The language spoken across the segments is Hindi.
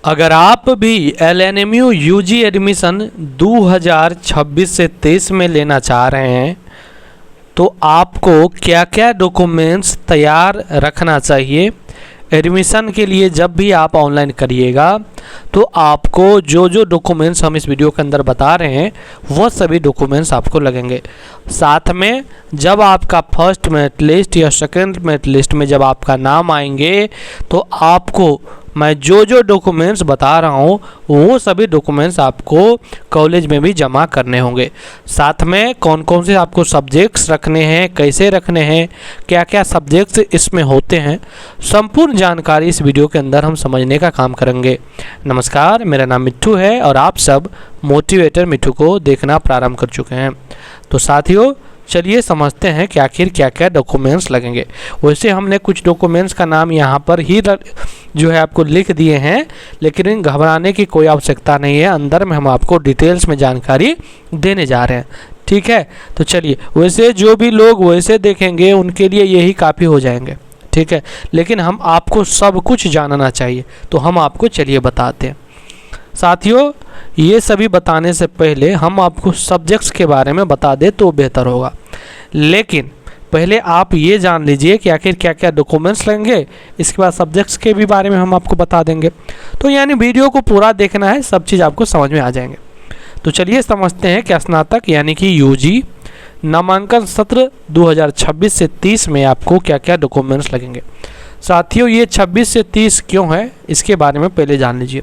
अगर आप भी LNMU यूजी एडमिशन 2026 से 23 में लेना चाह रहे हैं तो आपको क्या क्या डॉक्यूमेंट्स तैयार रखना चाहिए। एडमिशन के लिए जब भी आप ऑनलाइन करिएगा तो आपको जो जो डॉक्यूमेंट्स हम इस वीडियो के अंदर बता रहे हैं वह सभी डॉक्यूमेंट्स आपको लगेंगे। साथ में जब आपका फर्स्ट मेरिट लिस्ट या सेकंड मेरिट लिस्ट में जब आपका नाम आएंगे तो आपको मैं जो जो डॉक्यूमेंट्स बता रहा हूँ वो सभी डॉक्यूमेंट्स आपको कॉलेज में भी जमा करने होंगे। साथ में कौन कौन से आपको सब्जेक्ट्स रखने हैं, कैसे रखने हैं, क्या क्या सब्जेक्ट्स इसमें होते हैं, संपूर्ण जानकारी इस वीडियो के अंदर हम समझने का काम करेंगे। नमस्कार, मेरा नाम मिट्ठू है और आप सब मोटिवेटर मिट्ठू को देखना प्रारंभ कर चुके हैं। तो साथियों चलिए समझते हैं कि आखिर क्या क्या डॉक्यूमेंट्स लगेंगे। वैसे हमने कुछ डॉक्यूमेंट्स का नाम यहाँ पर ही जो है आपको लिख दिए हैं, लेकिन घबराने की कोई आवश्यकता नहीं है। अंदर में हम आपको डिटेल्स में जानकारी देने जा रहे हैं, ठीक है। तो चलिए, वैसे जो भी लोग वैसे देखेंगे उनके लिए यही काफ़ी हो जाएंगे, ठीक है। लेकिन हम आपको सब कुछ जानना चाहिए तो हम आपको चलिए बताते हैं। साथियों ये सभी बताने से पहले हम आपको सब्जेक्ट्स के बारे में बता दें तो बेहतर होगा, लेकिन पहले आप ये जान लीजिए कि आखिर क्या क्या डॉक्यूमेंट्स लगेंगे। इसके बाद सब्जेक्ट्स के भी बारे में हम आपको बता देंगे। तो यानी वीडियो को पूरा देखना है, सब चीज़ आपको समझ में आ जाएंगे। तो चलिए समझते हैं कि स्नातक यानी कि यूजी नामांकन सत्र 2026 से 30 में आपको क्या क्या डॉक्यूमेंट्स लगेंगे। साथियों ये 26 से 30 क्यों है इसके बारे में पहले जान लीजिए।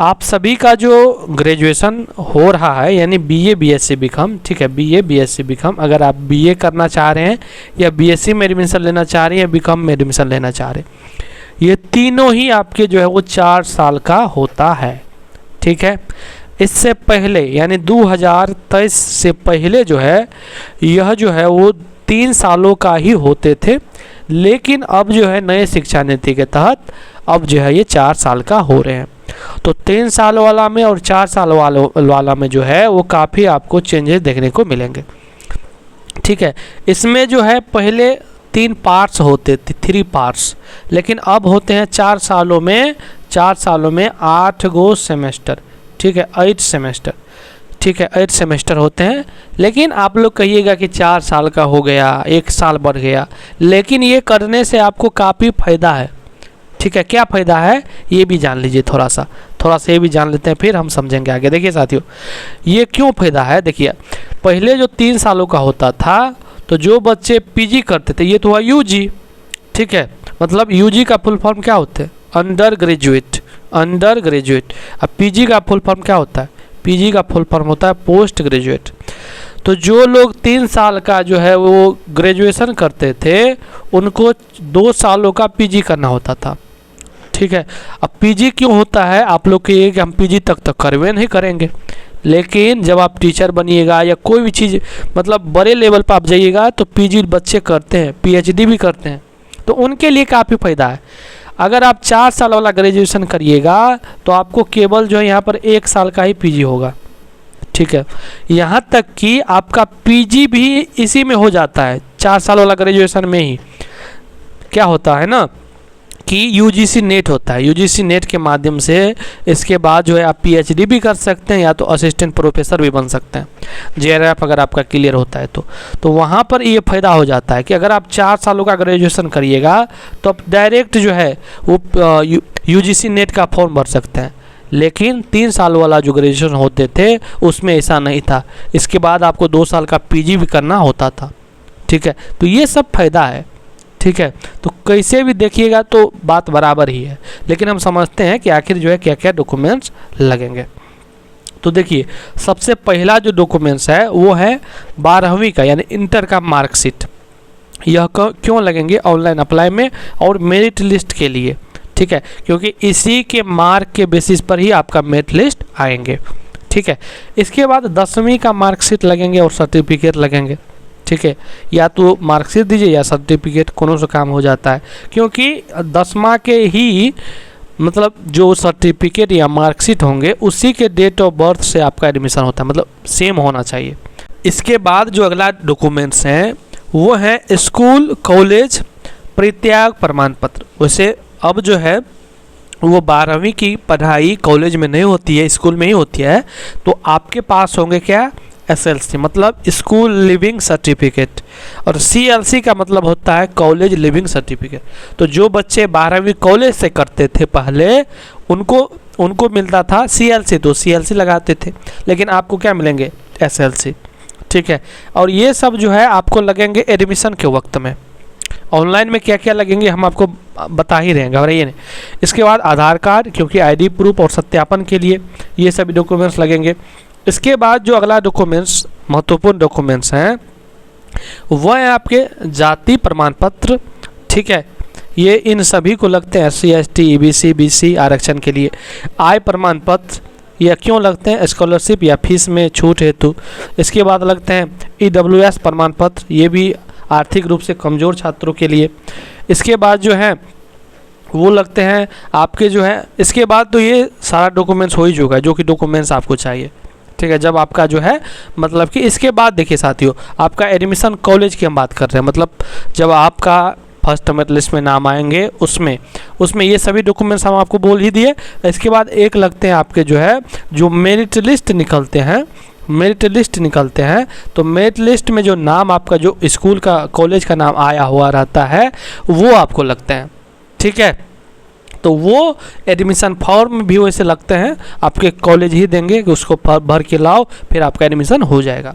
आप सभी का जो ग्रेजुएशन हो रहा है यानी BA BSc BCom, ठीक है, BA BSc BCom, अगर आप BA करना चाह रहे हैं या BSc में एडमिशन लेना चाह रहे हैं या BCom में एडमिशन लेना चाह रहे हैं, ये तीनों ही आपके जो है वो 4 साल का होता है, ठीक है। इससे पहले यानी 2023 से पहले जो है यह जो है वो 3 सालों का ही होते थे, लेकिन अब जो है नए शिक्षा नीति के तहत अब जो है ये 4 साल का हो रहे हैं। तो 3 साल वाला में और 4 साल वाला में जो है वो काफ़ी आपको चेंजेस देखने को मिलेंगे, ठीक है। इसमें जो है पहले 3 पार्ट्स होते थे, 3 पार्ट्स, लेकिन अब होते हैं 4 सालों में 8 गो सेमेस्टर, ठीक है, 8 सेमेस्टर, ठीक है, 8 सेमेस्टर होते हैं। लेकिन आप लोग कहिएगा कि 4 साल का हो गया, 1 साल बढ़ गया, लेकिन ये करने से आपको काफ़ी फ़ायदा है, ठीक है। क्या फ़ायदा है ये भी जान लीजिए, थोड़ा सा ये भी जान लेते हैं, फिर हम समझेंगे आगे। देखिए साथियों ये क्यों फ़ायदा है। देखिए पहले जो 3 सालों का होता था तो जो बच्चे PG करते थे, ये तो हुआ यूजी, ठीक है, मतलब यूजी का फुल फॉर्म क्या होता है, अंडर ग्रेजुएट। अब PG का फुल फॉर्म क्या होता है, PG का फुल फॉर्म होता है पोस्ट ग्रेजुएट। तो जो लोग 3 साल का जो है वो ग्रेजुएशन करते थे उनको 2 सालों का PG करना होता था, ठीक है। अब PG क्यों होता है, आप लोग कहिए कि हम PG तक तो करवे नहीं करेंगे, लेकिन जब आप टीचर बनिएगा या कोई भी चीज़ मतलब बड़े लेवल पर आप जाइएगा तो PG बच्चे करते हैं, PhD भी करते हैं, तो उनके लिए काफ़ी फ़ायदा है। अगर आप 4 साल वाला ग्रेजुएशन करिएगा तो आपको केवल जो है यहाँ पर 1 साल का ही PG होगा, ठीक है। यहाँ तक कि आपका PG भी इसी में हो जाता है, 4 साल वाला ग्रेजुएशन में ही क्या होता है ना कि UGC नेट होता है। UGC नेट के माध्यम से इसके बाद जो है आप PhD भी कर सकते हैं या तो असिस्टेंट प्रोफेसर भी बन सकते हैं, JRF अगर आपका क्लियर होता है तो वहाँ पर ये फ़ायदा हो जाता है कि अगर आप 4 सालों का ग्रेजुएशन करिएगा तो आप डायरेक्ट जो है वो UGC नेट का फॉर्म भर सकते हैं। लेकिन 3 साल वाला जो ग्रेजुएशन होते थे उसमें ऐसा नहीं था, इसके बाद आपको 2 साल का PG भी करना होता था, ठीक है। तो ये सब फ़ायदा है, ठीक है। तो कैसे भी देखिएगा तो बात बराबर ही है, लेकिन हम समझते हैं कि आखिर जो है क्या क्या डॉक्यूमेंट्स लगेंगे। तो देखिए सबसे पहला जो डॉक्यूमेंट्स है वो है 12वीं का यानी इंटर का मार्कशीट। यह क्यों लगेंगे ऑनलाइन अप्लाई में और मेरिट लिस्ट के लिए, ठीक है, क्योंकि इसी के मार्क के बेसिस पर ही आपका मेरिट लिस्ट आएंगे, ठीक है। इसके बाद 10वीं का मार्कशीट लगेंगे और सर्टिफिकेट लगेंगे, ठीक है। या तो मार्कशीट दीजिए या सर्टिफिकेट, कोनो से काम हो जाता है, क्योंकि 10वां के ही मतलब जो सर्टिफिकेट या मार्कशीट होंगे उसी के डेट ऑफ बर्थ से आपका एडमिशन होता है, मतलब सेम होना चाहिए। इसके बाद जो अगला डॉक्यूमेंट्स हैं वो है स्कूल कॉलेज परित्याग प्रमाण पत्र। वैसे अब जो है वो 12वीं की पढ़ाई कॉलेज में नहीं होती है, स्कूल में ही होती है, तो आपके पास होंगे क्या, SLC मतलब स्कूल लिविंग सर्टिफिकेट, और CLC का मतलब होता है कॉलेज लिविंग सर्टिफिकेट। तो जो बच्चे 12वीं कॉलेज से करते थे पहले, उनको मिलता था CLC, तो CLC लगाते थे, लेकिन आपको क्या मिलेंगे, SLC। ठीक है, और ये सब जो है आपको लगेंगे एडमिशन के वक्त में। ऑनलाइन में क्या क्या लगेंगे हम आपको बता ही रहेंगे, घबराइए नहीं। इसके बाद आधार कार्ड, क्योंकि ID प्रूफ और सत्यापन के लिए ये सभी डॉक्यूमेंट्स लगेंगे। इसके बाद जो अगला डॉक्यूमेंट्स, महत्वपूर्ण डॉक्यूमेंट्स हैं, वह है आपके जाति प्रमाण पत्र। ठीक है, ये इन सभी को लगते हैं, SC ST EBC BC आरक्षण के लिए। आय प्रमाण पत्र, यह क्यों लगते हैं, स्कॉलरशिप या फीस में छूट हेतु। इसके बाद लगते हैं EWS प्रमाण पत्र, ये भी आर्थिक रूप से कमज़ोर छात्रों के लिए। इसके बाद जो है वो लगते हैं आपके जो है, इसके बाद तो ये सारा डॉक्यूमेंट्स हो ही चुका है जो कि डॉक्यूमेंट्स आपको चाहिए। ठीक है, जब आपका जो है मतलब कि इसके बाद देखिए साथियों, आपका एडमिशन कॉलेज की हम बात कर रहे हैं, मतलब जब आपका फर्स्ट मेरिट लिस्ट में नाम आएंगे उसमें ये सभी डॉक्यूमेंट्स हम आपको बोल ही दिए। इसके बाद एक लगते हैं आपके जो है, जो मेरिट लिस्ट निकलते हैं, तो मेरिट लिस्ट में जो नाम आपका जो स्कूल का कॉलेज का नाम आया हुआ रहता है वो आपको लगते हैं। ठीक है, तो वो एडमिशन फॉर्म भी वैसे लगते हैं, आपके कॉलेज ही देंगे कि उसको भर के लाओ, फिर आपका एडमिशन हो जाएगा।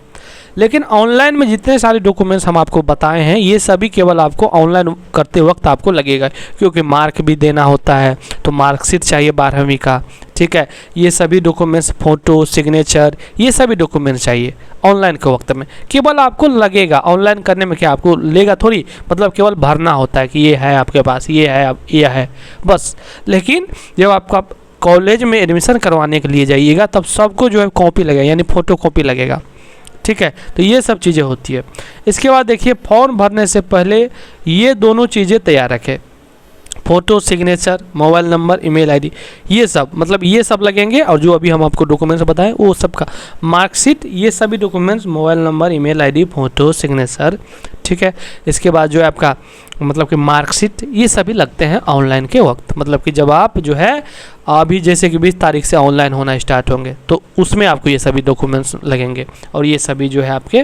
लेकिन ऑनलाइन में जितने सारे डॉक्यूमेंट्स हम आपको बताए हैं, ये सभी केवल आपको ऑनलाइन करते वक्त आपको लगेगा, क्योंकि मार्क भी देना होता है, तो मार्कशीट चाहिए 12वीं का। ठीक है, ये सभी डॉक्यूमेंट्स, फ़ोटो, सिग्नेचर, ये सभी डॉक्यूमेंट्स चाहिए ऑनलाइन के वक्त में, केवल आपको लगेगा। ऑनलाइन करने में क्या आपको लेगा थोड़ी, मतलब केवल भरना होता है कि ये है आपके पास, ये है बस। लेकिन जब आपका कॉलेज में एडमिशन करवाने के लिए जाइएगा, तब सबको जो है कॉपी लगेगा, यानी फ़ोटो कॉपी लगेगा। ठीक है, तो ये सब चीज़ें होती है। इसके बाद देखिए, फॉर्म भरने से पहले ये दोनों चीज़ें तैयार रखें, photo, signature, mobile number, email ID, ये सब मतलब ये सब लगेंगे। और जो अभी हम आपको डॉक्यूमेंट्स बताएं वो सब का मार्कशीट, ये सभी documents, mobile number, email ID, photo, signature. ठीक है, इसके बाद जो है आपका मतलब कि मार्कशीट, ये सभी लगते हैं ऑनलाइन के वक्त, मतलब कि जब आप जो है अभी जैसे कि 20 तारीख से ऑनलाइन होना स्टार्ट होंगे, तो उसमें आपको ये सभी डॉक्यूमेंट्स लगेंगे, और ये सभी जो है आपके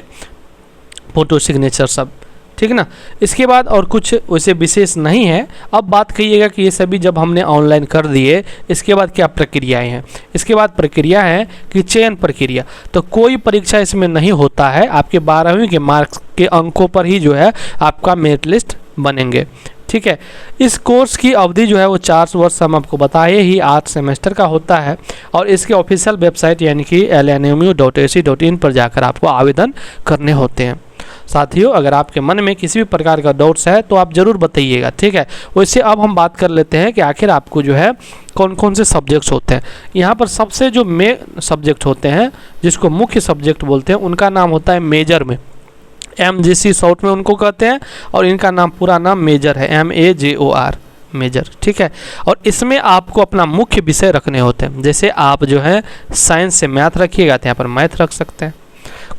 फ़ोटो, सिग्नेचर सब। ठीक है ना, इसके बाद और कुछ वैसे विशेष नहीं है। अब बात कहिएगा कि ये सभी जब हमने ऑनलाइन कर दिए, इसके बाद क्या प्रक्रियाएं हैं। इसके बाद प्रक्रिया है कि चयन प्रक्रिया, तो कोई परीक्षा इसमें नहीं होता है, आपके 12वीं के मार्क्स के अंकों पर ही जो है आपका मेरिट लिस्ट बनेंगे। ठीक है, इस कोर्स की अवधि जो है वो 4 वर्ष हम आपको बताए ही 8 सेमेस्टर का होता है, और इसके ऑफिशियल वेबसाइट यानी कि lnmu.ac.in पर जाकर आपको आवेदन करने होते हैं। साथियों, अगर आपके मन में किसी भी प्रकार का डाउट्स है तो आप ज़रूर बताइएगा। ठीक है, वैसे अब हम बात कर लेते हैं कि आखिर आपको जो है कौन कौन से सब्जेक्ट्स होते हैं। यहाँ पर सबसे जो मेन सब्जेक्ट होते हैं, जिसको मुख्य सब्जेक्ट बोलते हैं, उनका नाम होता है मेजर में, MGC शॉर्ट में उनको कहते हैं, और इनका नाम पूरा नाम मेजर है, MAJOR मेजर। ठीक है, और इसमें आपको अपना मुख्य विषय रखने होते हैं। जैसे आप जो है साइंस से मैथ रखिएगा तो यहाँ पर मैथ रख सकते हैं,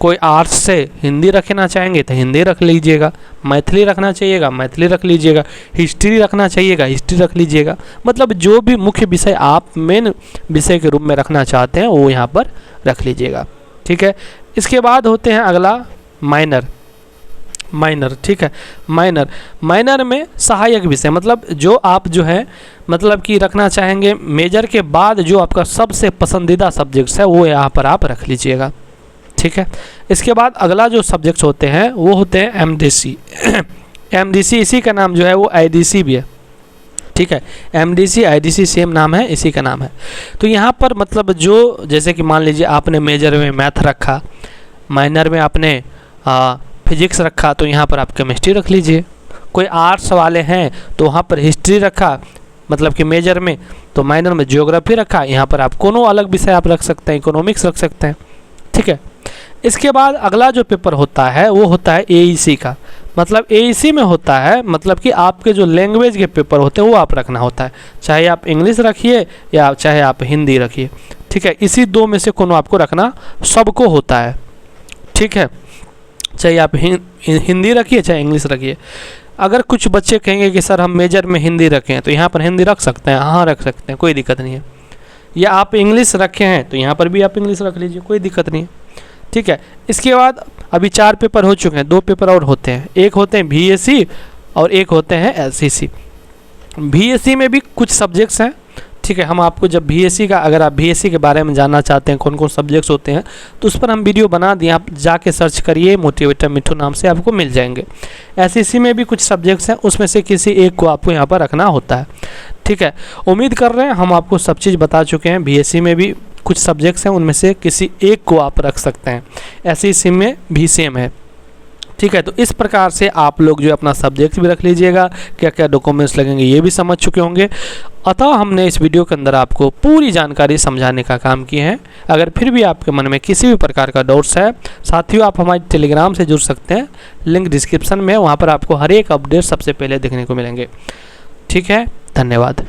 कोई आर्ट्स से हिंदी रखना चाहेंगे तो हिंदी रख लीजिएगा, मैथिली रखना चाहिएगा मैथिली रख लीजिएगा, हिस्ट्री रखना चाहिएगा हिस्ट्री रख लीजिएगा। मतलब जो भी मुख्य विषय आप मेन विषय के रूप में रखना चाहते हैं वो यहाँ पर रख लीजिएगा। ठीक है, इसके बाद होते हैं अगला माइनर। ठीक है, माइनर में सहायक विषय, मतलब जो आप जो है मतलब कि रखना चाहेंगे मेजर के बाद जो आपका सबसे पसंदीदा सब्जेक्ट्स है वो यहाँ पर आप रख लीजिएगा। ठीक है, इसके बाद अगला जो सब्जेक्ट्स होते हैं वो होते हैं MDC MDC, इसी का नाम जो है वो IDC भी है। ठीक है, MDC IDC सेम नाम है, इसी का नाम है। तो यहाँ पर मतलब जो जैसे कि मान लीजिए आपने मेजर में मैथ रखा, माइनर में आपने फिजिक्स रखा, तो यहाँ पर आप केमिस्ट्री रख लीजिए। कोई आर्ट्स वाले हैं तो वहाँ पर हिस्ट्री रखा, मतलब कि मेजर में, तो माइनर में ज्योग्राफी रखा, यहाँ पर आप कोनो अलग विषय आप रख सकते हैं, इकोनॉमिक्स रख सकते हैं। ठीक है, इसके बाद अगला जो पेपर होता है वो होता है AEC का, मतलब AEC में होता है मतलब कि आपके जो लैंग्वेज के पेपर होते हैं वो आप रखना होता है, चाहे आप इंग्लिश रखिए या चाहे आप हिंदी रखिए। ठीक है, इसी दो में से कोनो आपको रखना सबको होता है। ठीक है, चाहे आप हिंदी रखिए चाहे इंग्लिश रखिए। अगर कुछ बच्चे कहेंगे कि सर हम मेजर में हिंदी रखें, तो यहाँ पर हिंदी रख सकते हैं, हाँ रख सकते हैं, कोई दिक्कत नहीं है। या आप इंग्लिश रखे हैं तो यहाँ पर भी आप इंग्लिश रख लीजिए, कोई दिक्कत नहीं है, ठीक है। इसके बाद अभी 4 पेपर हो चुके हैं, 2 पेपर और होते हैं। एक होते हैं बीएससी और एक होते हैं एलसीसी। बीएससी में भी कुछ सब्जेक्ट्स हैं, ठीक है। हम आपको जब बीएससी का, अगर आप बीएससी के बारे में जानना चाहते हैं कौन कौन सब्जेक्ट्स होते हैं, तो उस पर हम वीडियो बना दिए, आप जाके सर्च करिए, मोटिवेटर मिठू नाम से आपको मिल जाएंगे। एसएससी में भी कुछ सब्जेक्ट्स हैं, उसमें से किसी एक को आपको यहाँ पर रखना होता है, ठीक है। उम्मीद कर रहे हैं हम आपको सब चीज़ बता चुके हैं। बीएससी में भी कुछ सब्जेक्ट्स हैं, उनमें से किसी एक को आप रख सकते हैं। एसएससी में भी सेम है, ठीक है। तो इस प्रकार से आप लोग जो अपना सब्जेक्ट भी रख लीजिएगा, क्या क्या डॉक्यूमेंट्स लगेंगे ये भी समझ चुके होंगे। अतः हमने इस वीडियो के अंदर आपको पूरी जानकारी समझाने का काम किया है। अगर फिर भी आपके मन में किसी भी प्रकार का डाउट्स है, साथियों आप हमारे टेलीग्राम से जुड़ सकते हैं, लिंक डिस्क्रिप्शन में, वहाँ पर आपको हर एक अपडेट सबसे पहले देखने को मिलेंगे, ठीक है। धन्यवाद।